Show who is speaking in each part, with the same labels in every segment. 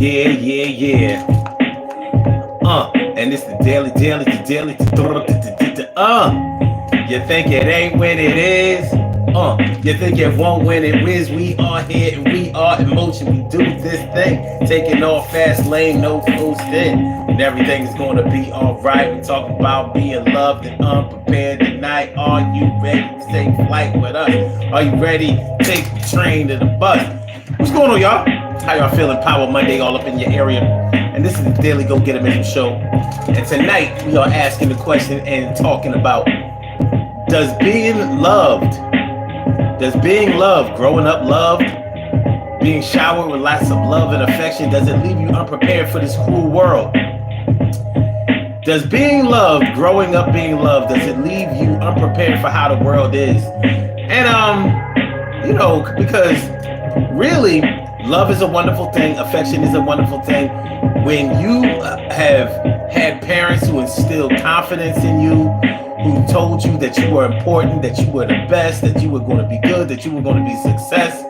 Speaker 1: Yeah, yeah, yeah. And it's you think it ain't when it is. You think it won't when it is. We are here and we are in motion. We do this thing, taking off fast lane, no coasting, and everything's gonna be alright. We talking about being loved and unprepared tonight. Are you ready to take flight with us? Are you ready to take the train to the bus? What's going on, y'all? How y'all feeling? Power Monday all up in your area. And this is the Daily Go Get 'em Show. And tonight we are asking the question and talking about does being loved, growing up loved, being showered with lots of love and affection, does it leave you unprepared for this cruel world? Does being loved, growing up being loved, does it leave you unprepared for how the world is? And because really, love is a wonderful thing. Affection is a wonderful thing. When you have had parents who instilled confidence in you, who told you that you were important, that you were the best, that you were going to be good, that you were going to be success.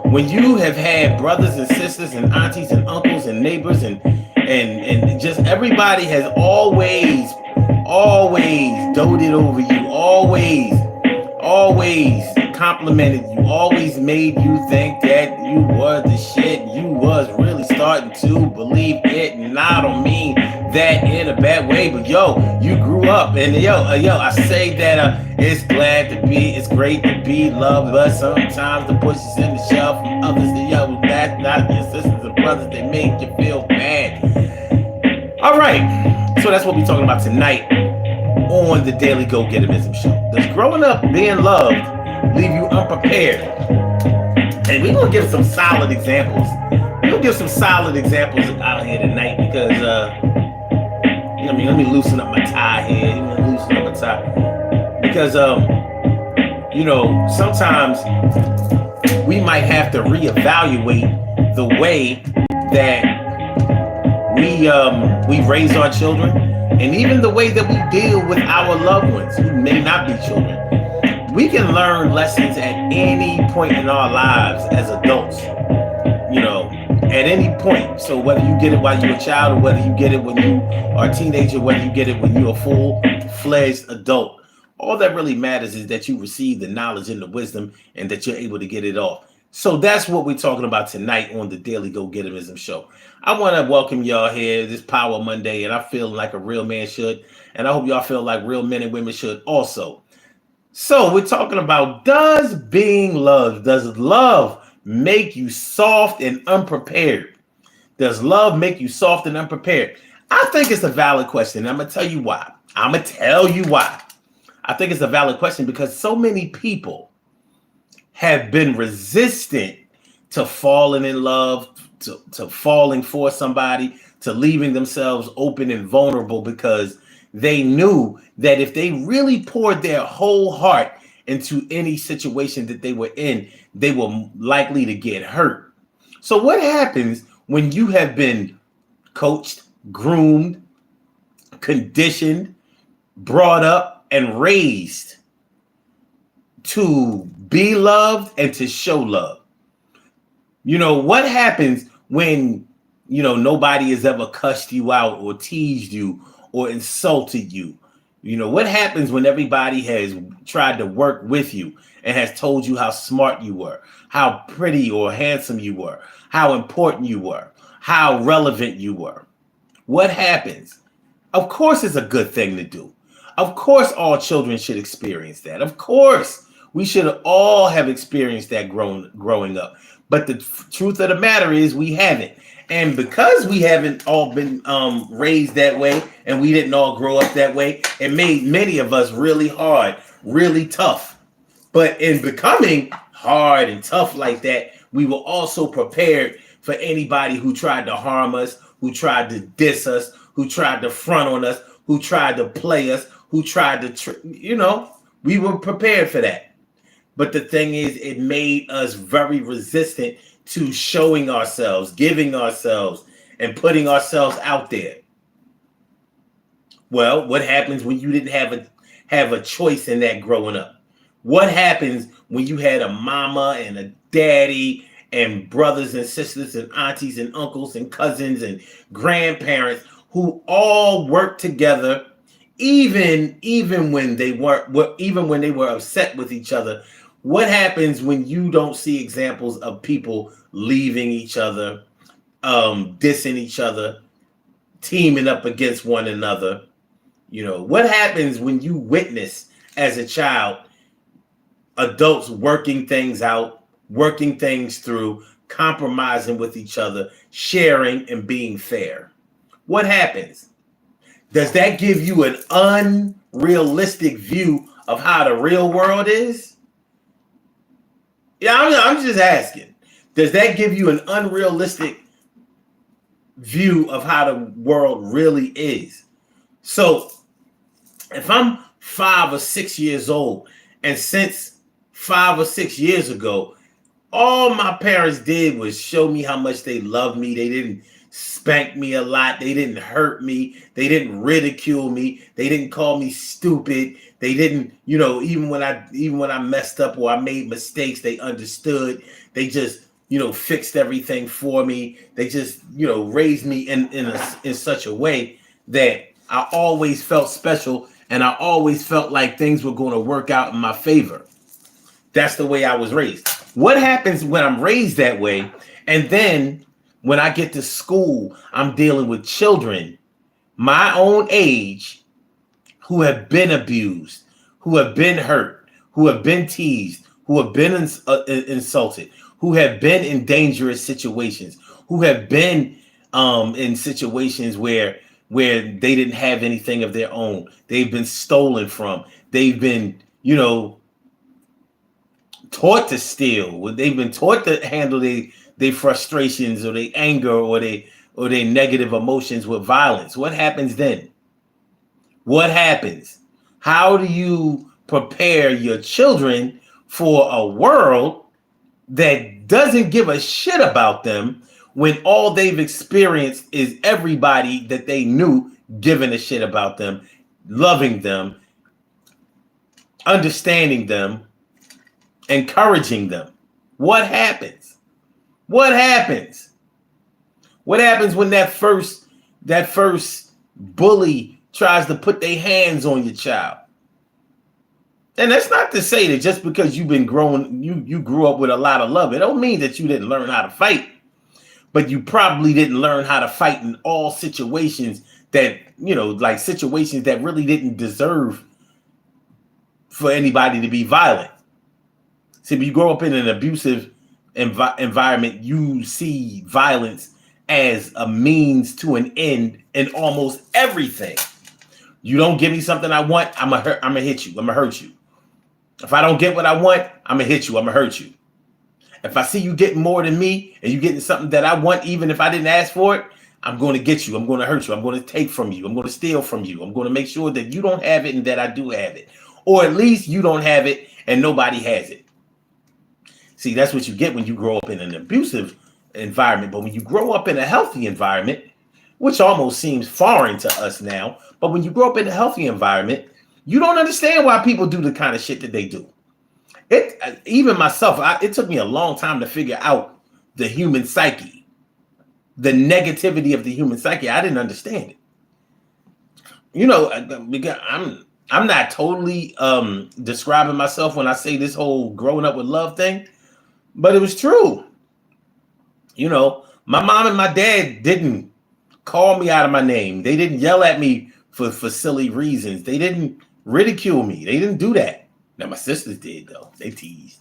Speaker 1: When you have had brothers and sisters and aunties and uncles and neighbors and just everybody has always doted over you, always complimented you, always made you think that you were the shit. You was really starting to believe it, and I don't mean that in a bad way, but you grew up, and I say that it's great to be loved, but sometimes the pushes in the shelf from others, that's not your sisters and brothers, they make you feel bad. All right, so that's what we're talking about tonight on the Daily Go Get 'em Show. Does growing up being loved leave you unprepared? And we're gonna give some solid examples. Out here tonight because let me loosen up my tie here. Because sometimes we might have to reevaluate the way that we raise our children, and even the way that we deal with our loved ones who may not be children. We can learn lessons at any point in our lives as adults, at any point. So whether you get it while you're a child, or whether you get it when you are a teenager, whether you get it when you're a full-fledged adult, all that really matters is that you receive the knowledge and the wisdom and that you're able to get it off. So that's what we're talking about tonight on the Daily Go Get 'em Show. I want to welcome y'all here this Power Monday, and I feel like a real man should, and I hope y'all feel like real men and women should also. So we're talking about does love make you soft and unprepared? Does love make you soft and unprepared? I think it's a valid question. And I'm going to tell you why. I think it's a valid question because so many people have been resistant to falling in love, to falling for somebody, to leaving themselves open and vulnerable because they knew that if they really poured their whole heart into any situation that they were in, they were likely to get hurt. So what happens when you have been coached, groomed, conditioned, brought up, and raised to be loved and to show love? What happens when, nobody has ever cussed you out or teased you or insulted you? What happens when everybody has tried to work with you and has told you how smart you were, how pretty or handsome you were, how important you were, how relevant you were? What happens? Of course, it's a good thing to do. Of course, all children should experience that. Of course, we should all have experienced that growing up. But the truth of the matter is we haven't. And because we haven't all been raised that way and we didn't all grow up that way, it made many of us really hard, really tough. But in becoming hard and tough like that, we were also prepared for anybody who tried to harm us, who tried to diss us, who tried to front on us, who tried to play us, who tried to, we were prepared for that. But the thing is, it made us very resistant to showing ourselves, giving ourselves, and putting ourselves out there. Well, what happens when you didn't have a choice in that growing up? What happens when you had a mama and a daddy and brothers and sisters and aunties and uncles and cousins and grandparents who all worked together, even when they were upset with each other. What happens when you don't see examples of people leaving each other, dissing each other, teaming up against one another? What happens when you witness as a child adults working things out, working things through, compromising with each other, sharing and being fair? What happens? Does that give you an unrealistic view of how the real world is? Yeah, I'm just asking. Does that give you an unrealistic view of how the world really is? So if I'm 5 or 6 years old, and since 5 or 6 years ago, all my parents did was show me how much they loved me. They didn't spank me a lot. They didn't hurt me. They didn't ridicule me. They didn't call me stupid. They didn't, even when I messed up or I made mistakes, they understood. They just, fixed everything for me. They just, raised me in such a way that I always felt special, and I always felt like things were going to work out in my favor. That's the way I was raised. What happens when I'm raised that way, and then when I get to school, I'm dealing with children my own age who have been abused, who have been hurt, who have been teased, who have been insulted, who have been in dangerous situations, who have been in situations where they didn't have anything of their own. They've been stolen from. They've been, taught to steal. They've been taught to handle their frustrations or their anger or their negative emotions with violence. What happens then? What happens? How do you prepare your children for a world that doesn't give a shit about them when all they've experienced is everybody that they knew giving a shit about them, loving them, understanding them, encouraging them? What happens? What happens? What happens when that first bully tries to put their hands on your child? And that's not to say that just because you've been growing, you grew up with a lot of love, it don't mean that you didn't learn how to fight. But you probably didn't learn how to fight in all situations that, like situations that really didn't deserve for anybody to be violent. See, if you grow up in an abusive environment, you see violence as a means to an end in almost everything. You don't give me something I want, I'm gonna hit you. I'm gonna hurt you. If I don't get what I want, I'm gonna hit you. I'm gonna hurt you. If I see you getting more than me and you getting something that I want, even if I didn't ask for it, I'm going to get you. I'm going to hurt you. I'm going to take from you. I'm going to steal from you. I'm going to make sure that you don't have it and that I do have it. Or at least you don't have it and nobody has it. See, that's what you get when you grow up in an abusive environment. But when you grow up in a healthy environment, which almost seems foreign to us now, but when you grow up in a healthy environment, you don't understand why people do the kind of shit that they do. Even myself, it took me a long time to figure out the human psyche, the negativity of the human psyche. I didn't understand it. Because I'm not totally describing myself when I say this whole growing up with love thing, but it was true. My mom and my dad didn't call me out of my name. They didn't yell at me for see reasons. They didn't ridicule me. They didn't do that. Now my sisters did though. They teased.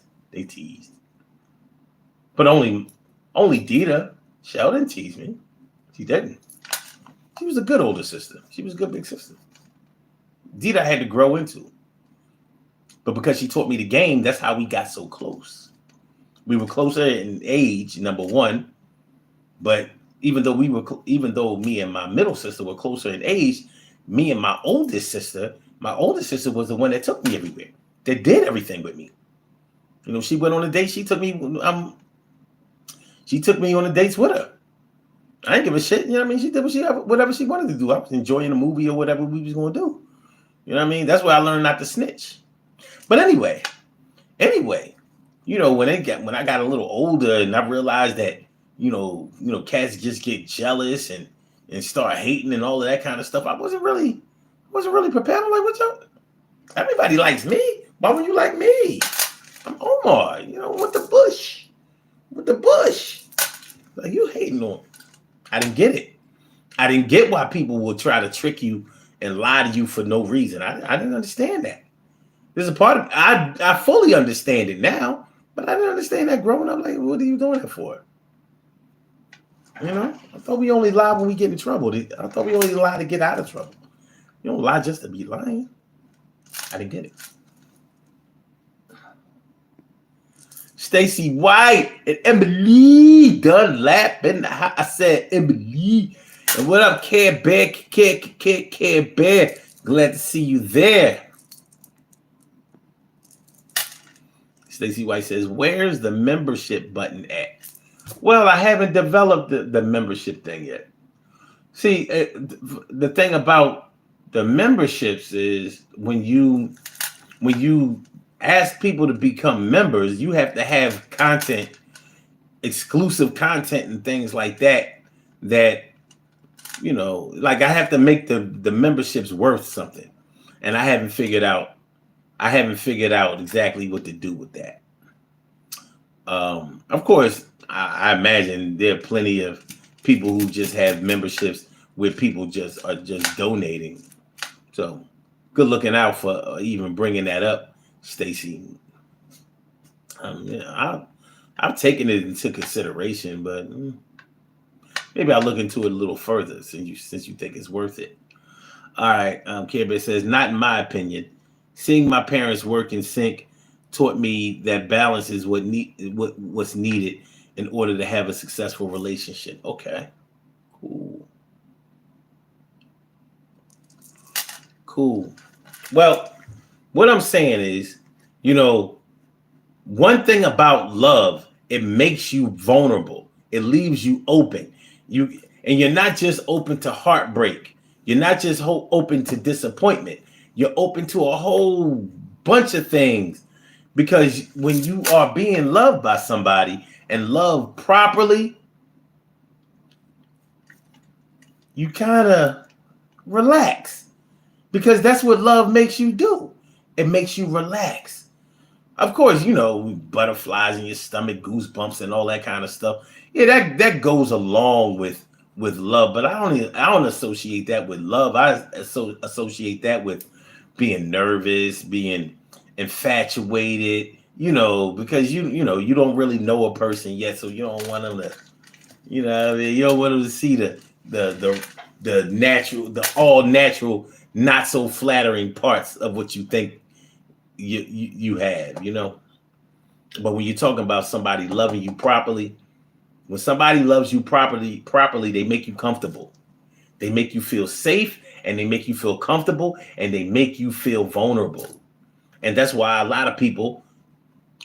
Speaker 1: But only Dita. Shell didn't tease me. She didn't. She was a good older sister. She was a good big sister. Dita I had to grow into. But because she taught me the game, that's how we got so close. We were closer in age, number one. But even though me and my middle sister were closer in age, me and my oldest sister was the one that took me everywhere. That did everything with me. She went on a date. She took me on the dates with her. I didn't give a shit. She did whatever she wanted to do. I was enjoying the movie or whatever we was going to do. That's where I learned not to snitch. But anyway, when I got a little older and I realized that, cats just get jealous and start hating and all of that kind of stuff. I wasn't really prepared. I'm like, what y'all? Everybody likes me. Why would you like me? I'm Omar, with the bush. With the bush. Like, you hating on. I didn't get it. I didn't get why people will try to trick you and lie to you for no reason. I didn't understand that. There's a part of I fully understand it now, but I didn't understand that growing up. Like, what are you doing it for? I thought we only lie when we get in trouble. I thought we only lie to get out of trouble. You don't lie just to be lying. I didn't get it. Stacy White and Emily Dunlap in the house. I said Emily. And what up, Care Bear? Care Bear. Glad to see you there. Stacy White says, where's the membership button at? Well, I haven't developed the membership thing yet. See, the thing about the memberships is when you ask people to become members, you have to have content, exclusive content and things like that, like I have to make the memberships worth something. And I haven't figured out exactly what to do with that. Of course, I imagine there are plenty of people who just have memberships where people just are just donating. So good looking out for even bringing that up, Stacy. I've taken it into consideration, but maybe I'll look into it a little further since you think it's worth it. All right, Care Bear says, not in my opinion. Seeing my parents work in sync taught me that balance is what's needed in order to have a successful relationship. Okay, cool. Well, what I'm saying is, one thing about love, it makes you vulnerable. It leaves you open. You're not just open to heartbreak. You're not just open to disappointment. You're open to a whole bunch of things, because when you are being loved by somebody and loved properly, you kind of relax, because that's what love makes you do. It makes you relax. Of course, butterflies in your stomach, goosebumps, and all that kind of stuff. Yeah, that goes along with love, but I don't associate that with love. I associate that with being nervous, being infatuated, because you don't really know a person yet, so you don't want them to, you don't want them to see the natural, the all natural, not so flattering parts of what you think you have, But when you're talking about somebody loving you properly, when somebody loves you properly, they make you comfortable. They make you feel safe, and they make you feel comfortable, and they make you feel vulnerable. And that's why a lot of people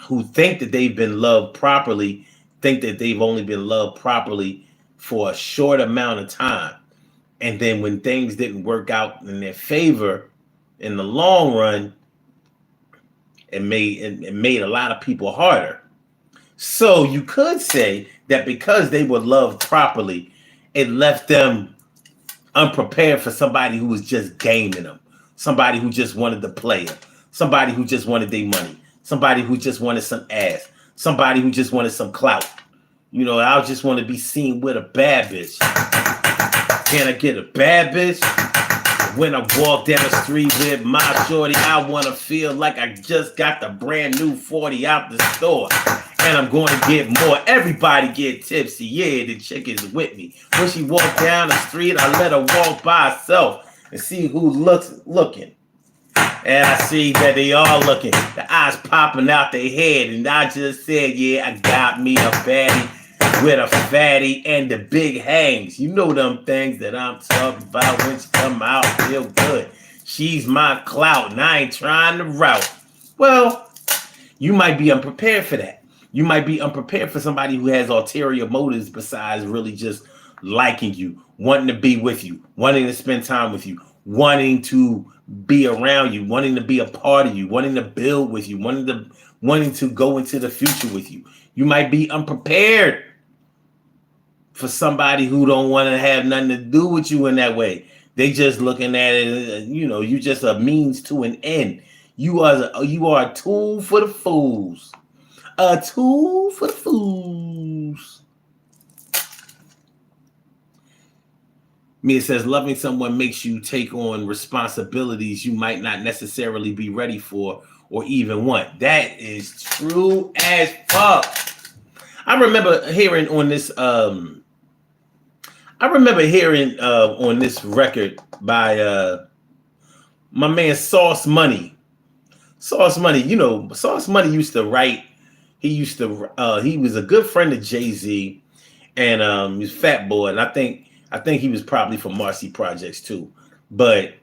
Speaker 1: who think that they've been loved properly think that they've only been loved properly for a short amount of time. And then when things didn't work out in their favor in the long run, it made a lot of people harder. So you could say that because they were loved properly, it left them unprepared for somebody who was just gaming them, somebody who just wanted to play them, somebody who just wanted their money, somebody who just wanted some ass, somebody who just wanted some clout. I just want to be seen with a bad bitch. Can I get a bad bitch? When I walk down the street with my shorty, I want to feel like I just got the brand new 40 out the store. And I'm going to get more. Everybody get tipsy. Yeah, the chick is with me. When she walk down the street, I let her walk by herself and see who looking. And I see that they all looking. The eyes popping out their head. And I just said, yeah, I got me a baddie with a fatty and the big hangs. You know them things that I'm talking about when she come out feel good. She's my clout and I ain't trying to route. Well, you might be unprepared for that. You might be unprepared for somebody who has ulterior motives besides really just liking you, wanting to be with you, wanting to spend time with you, wanting to be around you, wanting to be a part of you, wanting to build with you, wanting to go into the future with you. You might be unprepared for somebody who don't want to have nothing to do with you in that way. They just looking at it, you just a means to an end. You are a tool for the fools. A tool for the fools. It says loving someone makes you take on responsibilities you might not necessarily be ready for or even want. That is true as fuck. I remember hearing on this record by my man Sauce Money. Sauce Money, Sauce Money used to write. He was a good friend of Jay-Z, and he was Fat Boy, and I think he was probably from Marcy Projects too. But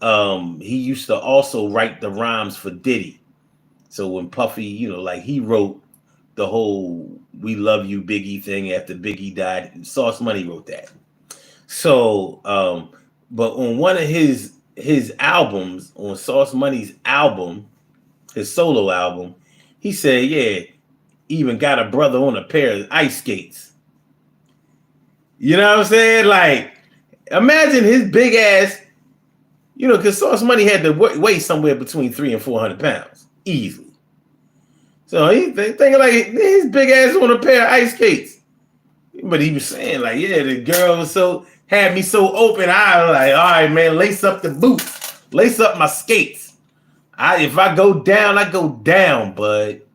Speaker 1: he used to also write the rhymes for Diddy. So when Puffy, he wrote the whole "We Love You Biggie" thing after Biggie died. Sauce Money wrote that. So, but on one of his albums, on Sauce Money's album, his solo album, he said, "Yeah, even got a brother on a pair of ice skates." You know what I'm saying? Like, imagine his big ass. Because Sauce Money had to weigh somewhere between 300 and 400 pounds easily. So he thinking like his big ass on a pair of ice skates. But he was saying like, yeah, the girl had me so open. I was like, all right, man, lace up the boots, lace up my skates. If I go down, I go down, but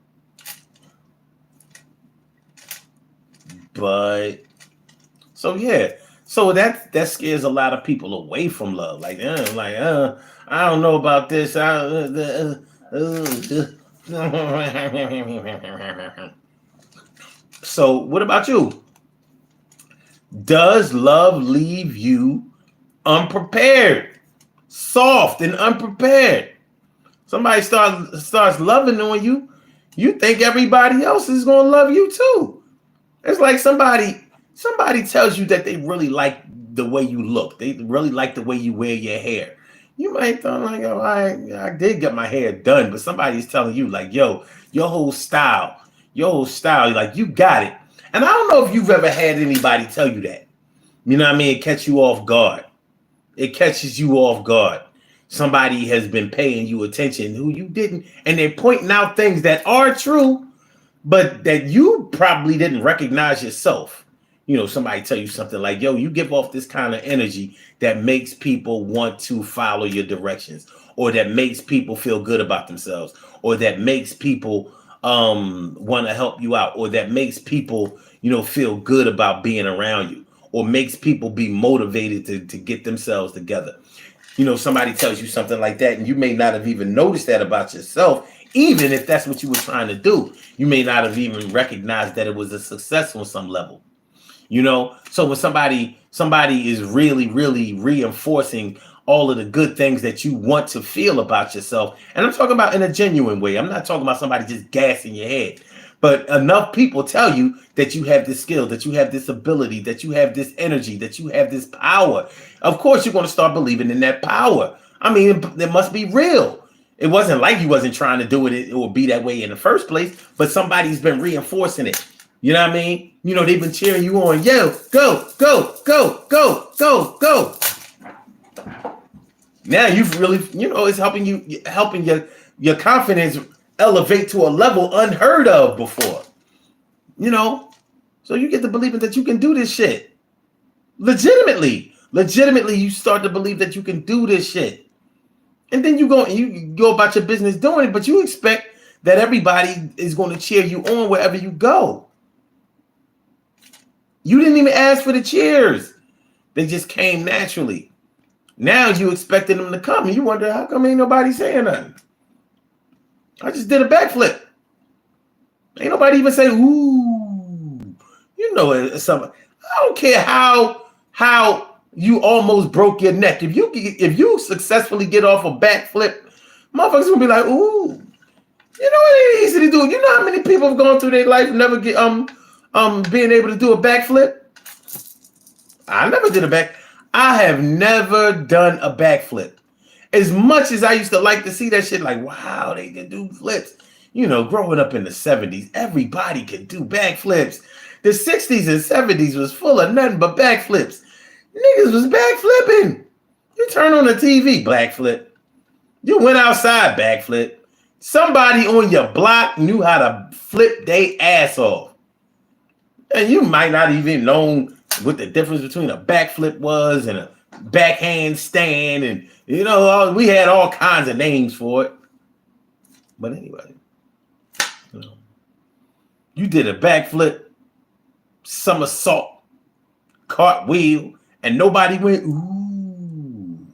Speaker 1: so yeah. So that scares a lot of people away from love. Like, I don't know about this. So what about you? Does love leave you unprepared, soft and unprepared? Somebody starts loving on you, you think everybody else is going to love you too. It's like somebody tells you that they really like the way you look. They really like the way you wear your hair. You might think like, oh, I did get my hair done, but somebody's telling you like, yo, your whole style, like you got it. And I don't know if you've ever had anybody tell you that. You know what I mean? It catch you off guard. It catches you off guard. Somebody has been paying you attention who you didn't, and they're pointing out things that are true, but that you probably didn't recognize yourself. Somebody tell you something like, yo, you give off this kind of energy that makes people want to follow your directions, or that makes people feel good about themselves, or that makes people want to help you out, or that makes people, feel good about being around you, or makes people be motivated to get themselves together. Somebody tells you something like that, and you may not have even noticed that about yourself, even if that's what you were trying to do. You may not have even recognized that it was a success on some level. So when somebody is really, really reinforcing all of the good things that you want to feel about yourself, and I'm talking about in a genuine way. I'm not talking about somebody just gassing your head, but enough people tell you that you have this skill, that you have this ability, that you have this energy, that you have this power. Of course, you're going to start believing in that power. I mean, it must be real. It wasn't like you wasn't trying to do it or be that way in the first place, but somebody's been reinforcing it. You know what I mean? They've been cheering you on. Yo, go, go, go, go, go, go. Now you've really, it's helping your confidence elevate to a level unheard of before. So you get to believing that you can do this shit. Legitimately, you start to believe that you can do this shit. And then you go about your business doing it, but you expect that everybody is going to cheer you on wherever you go. You didn't even ask for the cheers. They just came naturally. Now you expected them to come, and you wonder how come ain't nobody saying nothing. I just did a backflip. Ain't nobody even say, ooh. It's something. I don't care how you almost broke your neck. If you successfully get off a backflip, motherfuckers gonna be like, ooh. It ain't easy to do. You know how many people have gone through their life and never get being able to do a backflip? I never did a back. I have never done a backflip. As much as I used to like to see that shit, like, wow, they can do flips. You know, growing up in the 70s, everybody could do backflips. The 60s and 70s was full of nothing but backflips. Niggas was backflipping. You turn on the TV, backflip. You went outside, backflip. Somebody on your block knew how to flip their ass off. And you might not even know what the difference between a backflip was and a backhand stand. And, you know, we had all kinds of names for it. But anyway, you know, you did a backflip, somersault, cartwheel, and nobody went, ooh.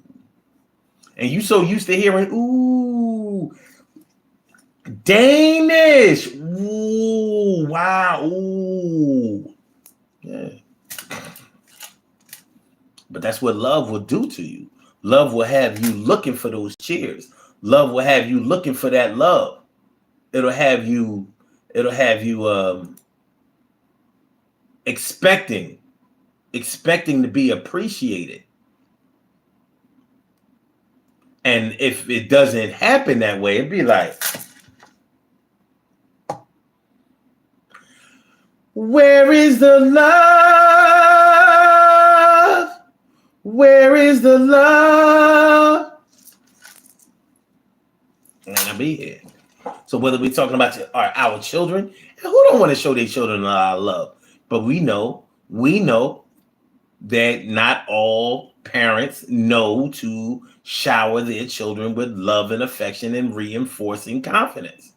Speaker 1: And you so used to hearing, ooh, Danish. Ooh, wow. Ooh. Yeah. But that's what love will do to you. Love will have you looking for those cheers. Love will have you looking for that love. It'll have you expecting to be appreciated. And if it doesn't happen that way, it'd be like, where is the love? Where is the love? And I'll be here. So whether we're talking about our children, and who don't want to show their children a lot of love? But we know that not all parents know to shower their children with love and affection and reinforcing confidence.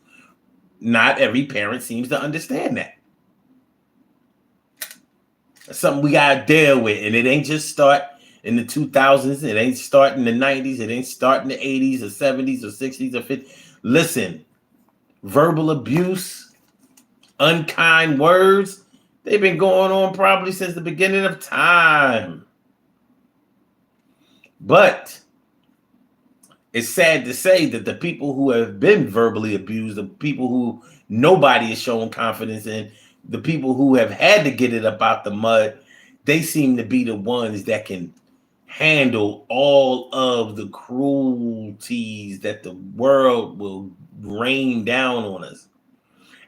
Speaker 1: Not every parent seems to understand that. That's something we got to deal with. And it ain't just start in the 2000s. It ain't start in the 90s. It ain't start in the 80s or 70s or 60s or 50s. Listen, verbal abuse, unkind words, they've been going on probably since the beginning of time. But it's sad to say that the people who have been verbally abused, the people who nobody is showing confidence in, the people who have had to get it up out the mud, they seem to be the ones that can handle all of the cruelties that the world will rain down on us.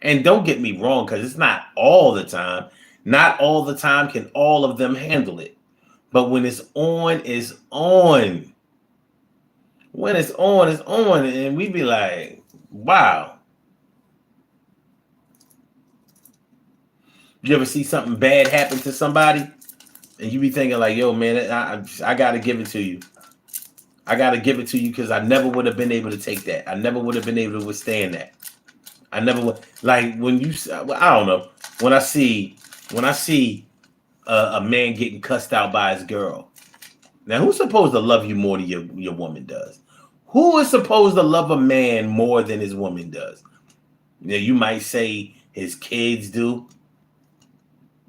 Speaker 1: And don't get me wrong, because it's not all the time. Not all the time can all of them handle it. But when it's on, it's on. When it's on, it's on. And we be like, wow. You ever see something bad happen to somebody? And you be thinking like, yo, man, I got to give it to you. I got to give it to you because I never would have been able to take that. I never would have been able to withstand that. I never would. Like when you, I don't know. When I see a man getting cussed out by his girl. Now, who's supposed to love you more than your woman does? Who is supposed to love a man more than his woman does? Now, you might say his kids do.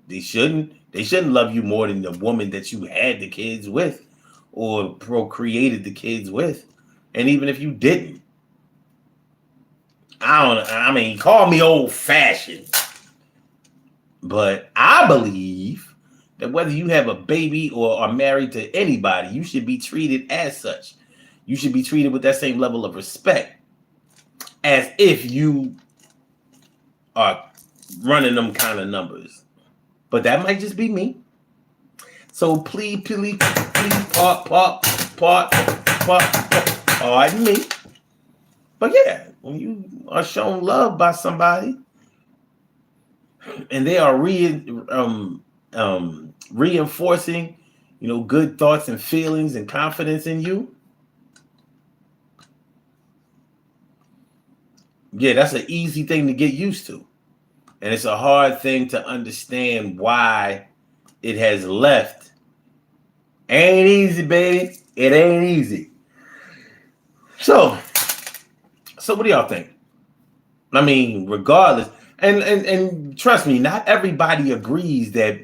Speaker 1: They shouldn't. They shouldn't love you more than the woman that you had the kids with or procreated the kids with. And even if you didn't. I mean, call me old-fashioned. But I believe that whether you have a baby or are married to anybody, you should be treated as such. You should be treated with that same level of respect as if you are running them kind of numbers. But that might just be me. So please, pardon me. But yeah, when you are shown love by somebody and they are reinforcing, good thoughts and feelings and confidence in you, yeah, that's an easy thing to get used to. And it's a hard thing to understand why it has left. Ain't easy, baby. It ain't easy. So what do y'all think? I mean, regardless, and trust me, not everybody agrees that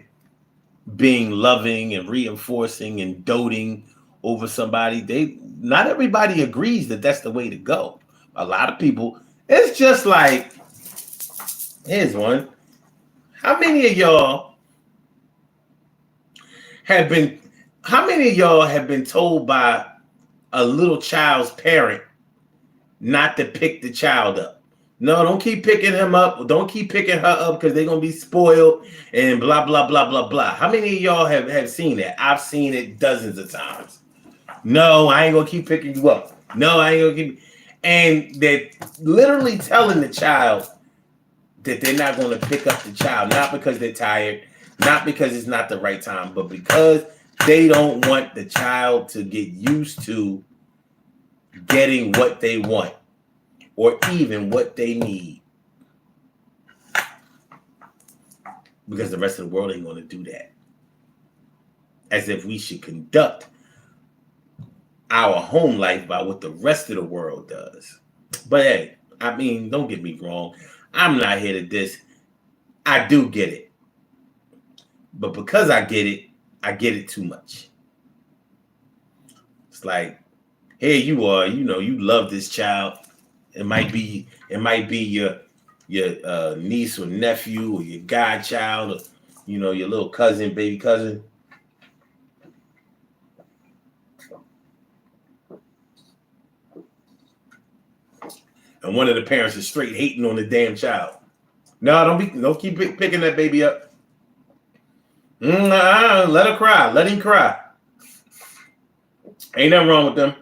Speaker 1: being loving and reinforcing and doting over somebody, not everybody agrees that that's the way to go. A lot of people, it's just like, here's one. How many of y'all have been How many of y'all have been told by a little child's parent not to pick the child up? No, don't keep picking him up. Don't keep picking her up because they're going to be spoiled and blah, blah, blah, blah, blah. How many of y'all have seen that? I've seen it dozens of times. No, I ain't going to keep picking you up. No, I ain't going to keep. And they're literally telling the child that they're not going to pick up the child, not because they're tired, not because it's not the right time, but because they don't want the child to get used to getting what they want or even what they need. Because the rest of the world ain't going to do that. As if we should conduct our home life by what the rest of the world does. But hey, I mean, don't get me wrong. I'm not here to diss. I do get it. But because I get it too much. It's like, here you are, you love this child. It might be your niece or nephew or your godchild or your little cousin, baby cousin. And one of the parents is straight hating on the damn child. No, don't keep picking that baby up. Let her cry. Let him cry. Ain't nothing wrong with them.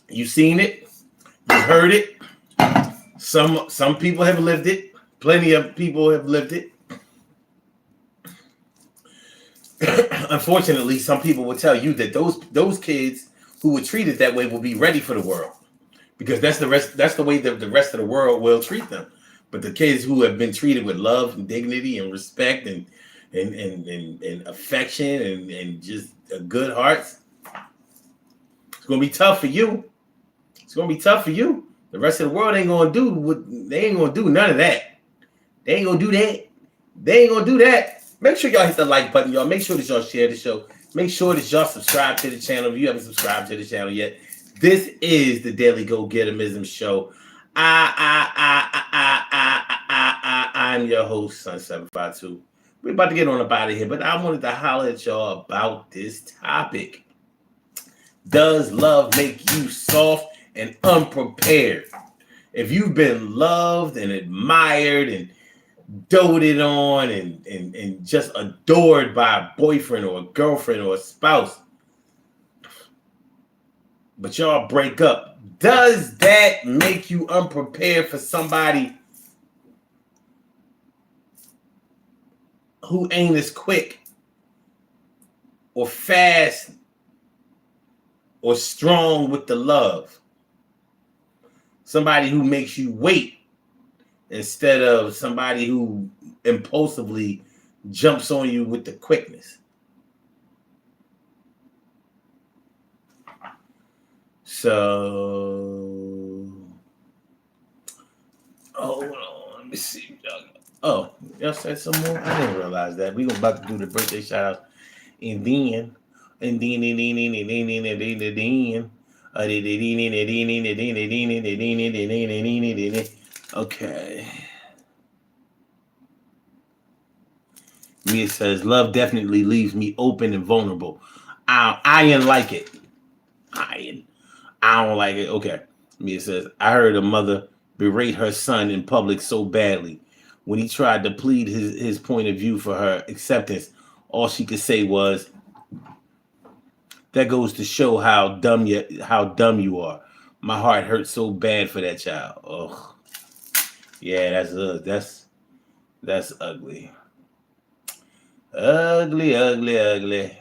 Speaker 1: You seen it. You heard it. Some people have lived it. Plenty of people have lived it. Unfortunately, some people will tell you that those kids who were treated that way will be ready for the world, because that's the way that the rest of the world will treat them. But the kids who have been treated with love and dignity and respect and affection and just good hearts, it's gonna be tough for you. It's gonna be tough for you. The rest of the world ain't gonna do none of that. They ain't gonna do that. They ain't gonna do that. Make sure y'all hit the like button, y'all. Make sure that y'all share the show. Make sure that y'all subscribe to the channel if you haven't subscribed to the channel yet. This is the Daily Go Getimism Show. I'm your host, Sun752. We're about to get on up out of here, but I wanted to holler at y'all about this topic. Does love make you soft and unprepared? If you've been loved and admired and doted on and just adored by a boyfriend or a girlfriend or a spouse, but y'all break up, does that make you unprepared for somebody who ain't as quick or fast or strong with the love? Somebody who makes you wait instead of somebody who impulsively jumps on you with the quickness. So, hold on, let me see. Oh, y'all said some more? I didn't realize that. We about to do the birthday shout out. And then. Okay. Mia says, love definitely leaves me open and vulnerable. I ain't like it. I don't like it. Okay. Mia says, I heard a mother berate her son in public so badly. When he tried to plead his point of view for her acceptance, all she could say was, that goes to show how dumb you are. My heart hurts so bad for that child. Oh, yeah, that's ugly. Ugly.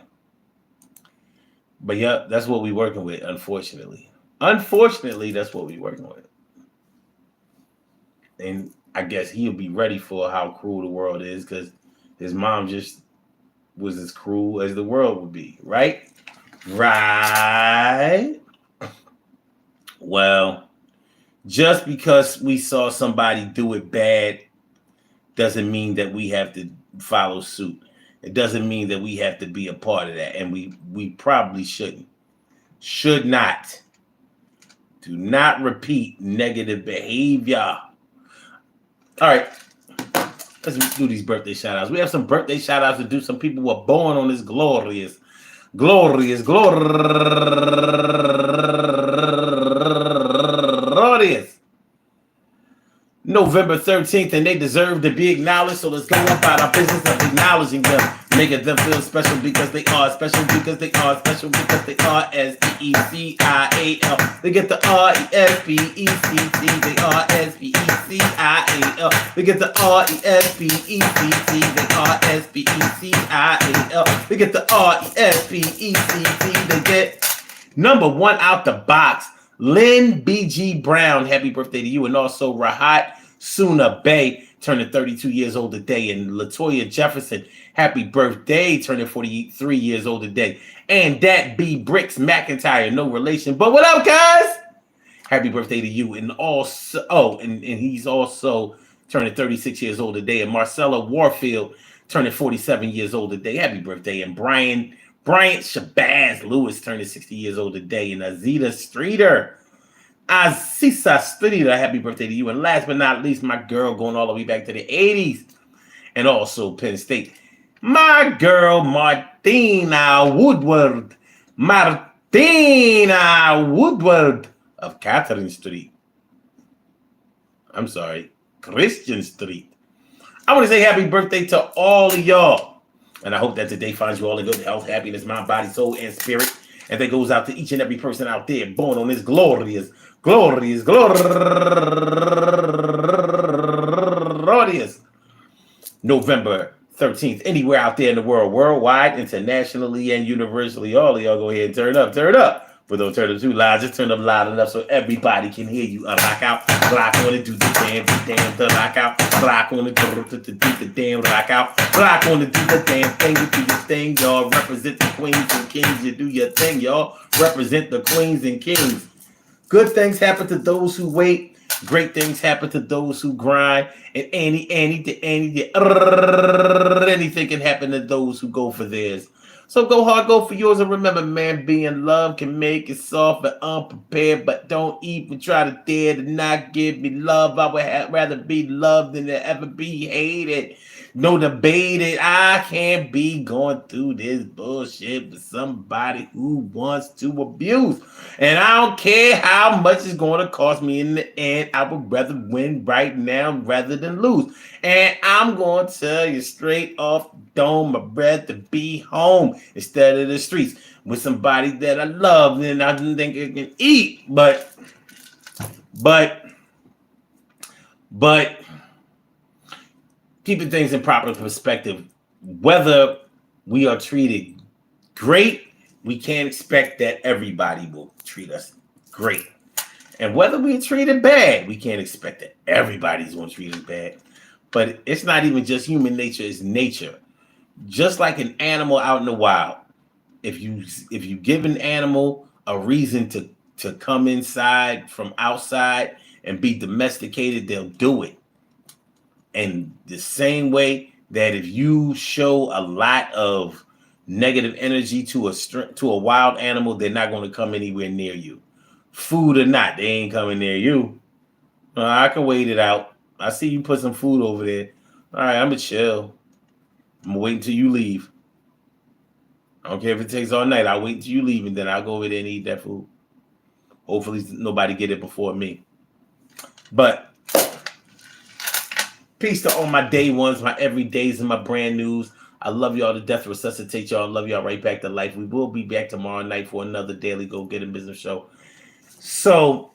Speaker 1: But yeah, that's what we're working with, unfortunately. Unfortunately, that's what we're working with. And I guess he'll be ready for how cruel the world is, because his mom just was as cruel as the world would be, right? Right. Well, just because we saw somebody do it bad doesn't mean that we have to follow suit. It doesn't mean that we have to be a part of that. And we probably shouldn't. Should not. Do not repeat negative behavior. All right. Let's do these birthday shout outs. We have some birthday shout outs to do. Some people were born on this glorious November 13th, and they deserve to be acknowledged. So let's go about our business of acknowledging them, making them feel special because they are special, because they are special, because they are SPECIAL. They get the RESPECT. They are SPECIAL. They get the RESPECT. They are SPECIAL. They get the RESPECT. They get number one out the box. Lynn B.G. Brown, happy birthday to you. And also Rahat Suna Bay, turning 32 years old today. And Latoya Jefferson, happy birthday, turning 43 years old today. And that B. Bricks McIntyre, no relation. But what up, guys? Happy birthday to you. And also, and he's also turning 36 years old today. And Marcella Warfield, turning 47 years old today. Happy birthday. And Bryant Shabazz Lewis turning 60 years old today. And Azisa Streeter, happy birthday to you. And last but not least, my girl going all the way back to the 80s. And also Penn State, my girl Martina Woodward of Catherine Street. I'm sorry, Christian Street. I want to say happy birthday to all of y'all. And I hope that today finds you all in good health, happiness, mind, body, soul, and spirit. And that goes out to each and every person out there born on this glorious November 13th. Anywhere out there in the world, worldwide, internationally, and universally. All of y'all go ahead and turn up. But don't turn it too loud. Just turn up loud enough so everybody can hear you. Rock out. Rock on it. Do the damn, the rock out. Rock on it. Do the damn, rock out. Rock on it. Do the damn thing. You do your thing, y'all. Represent the queens and kings. You do your thing, y'all. Represent the queens and kings. Good things happen to those who wait. Great things happen to those who grind. And anything can happen to those who go for theirs. So go hard, go for yours, and remember, man, being loved can make it soft and unprepared, but don't even try to dare to not give me love. I would rather be loved than to ever be hated. No debated. I can't be going through this bullshit with somebody who wants to abuse. And I don't care how much it's going to cost me in the end. I would rather win right now rather than lose. And I'm going to tell you straight off the dome, I'd rather be home instead of the streets with somebody that I love and I don't think I can eat. But keeping things in proper perspective, whether we are treated great, we can't expect that everybody will treat us great. And whether we are treated bad, we can't expect that everybody's going to treat us bad. But it's not even just human nature, it's nature. Just like an animal out in the wild, if you give an animal a reason to come inside from outside and be domesticated, they'll do it. And the same way that if you show a lot of negative energy to a wild animal, they're not going to come anywhere near you. Food or not, they ain't coming near you. I can wait it out. I see you put some food over there. All right, I'm going to chill. I'm going to wait until you leave. I don't care if it takes all night. I'll wait until you leave, and then I'll go over there and eat that food. Hopefully nobody get it before me. But peace to all my day ones, my everydays, and my brand news. I love y'all to death, resuscitate y'all, and love y'all right back to life. We will be back tomorrow night for another Daily Go Get It Business show. So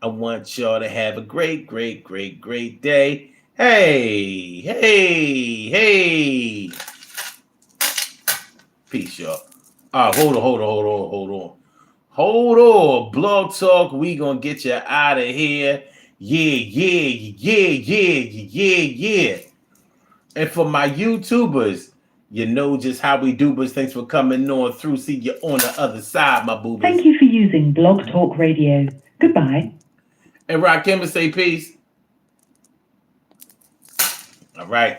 Speaker 1: I want y'all to have a great, great, great, great day. Hey. Peace, y'all. Hold on. Blog Talk, we gonna get you out of here. Yeah. And for my YouTubers, you know just how we do, but thanks for coming on through. See you on the other side, my boobas.
Speaker 2: Thank you for using Blog Talk Radio. Goodbye.
Speaker 1: And Rock Kimber say peace. All right.